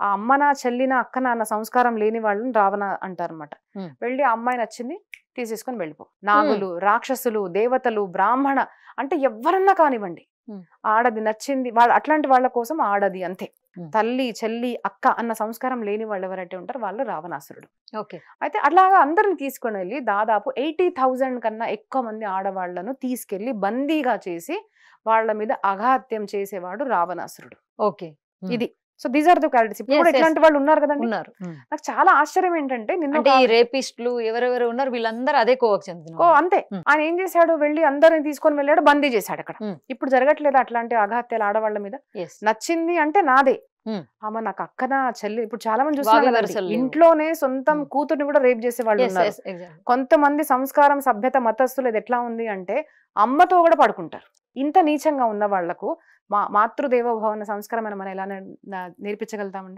ఆ అమ్మన చెల్లిన అక్కన అన్న సంస్కారం లేని వాళ్ళని రావణ అంటారన్నమాట. వెళ్ళి ఆ అమ్మాయి నచ్చింది తీసేసుకొని వెళ్ళిపో. నాగులు, రాక్షసులు, దేవతలు, బ్రాహ్మణ అంటే ఎవరన్నా కానివ్వండి, ఆడది నచ్చింది వాళ్ళ అట్లాంటి వాళ్ళ కోసం ఆడది అంతే. తల్లి, చెల్లి, అక్క అన్న సంస్కారం లేని వాళ్ళు ఎవరైతే ఉంటారో వాళ్ళు రావణాసురుడు. అయితే అట్లాగా అందరిని తీసుకొని వెళ్ళి దాదాపు 80,000 కన్నా ఎక్కువ మంది ఆడవాళ్లను తీసుకెళ్లి బందీగా చేసి వాళ్ళ మీద అఘాత్యం చేసేవాడు రావణాసురుడు. ఇది so these are the characters. ఇప్పుడు కూడా ఇట్లాంటి వాళ్ళు ఉన్నారు కదండి. నాకు చాలా ఆశ్చర్యం ఏంటంటే నిన్న రేపిస్టులు ఎవరెవరు ఉన్నారు వీళ్ళందరూ అదే కోవకు చెందిన అంతే. ఆయన ఏం చేశాడు, వెళ్ళి అందరిని తీసుకొని వెళ్ళాడు, బందీ చేశాడు అక్కడ. ఇప్పుడు జరగట్లేదు అట్లాంటి అఘాత్యాలు ఆడవాళ్ళ మీద. నచ్చింది అంటే నాదే, ఆమె నాకు అక్కన చెల్లి. ఇప్పుడు చాలా మంది చూస్తున్నారు ఇంట్లోనే సొంతం కూతుర్ని కూడా రేప్ చేసే వాళ్ళు ఉన్నారు. కొంతమంది సంస్కారం, సభ్యత, మతస్థులు ఇది ఎట్లా ఉంది అంటే అమ్మతో కూడా పడుకుంటారు. ఇంత నీచంగా ఉన్న వాళ్లకు మాతృదేవోభవ సంస్కారం మనం ఎలా నేర్పించగలుగుతామండి?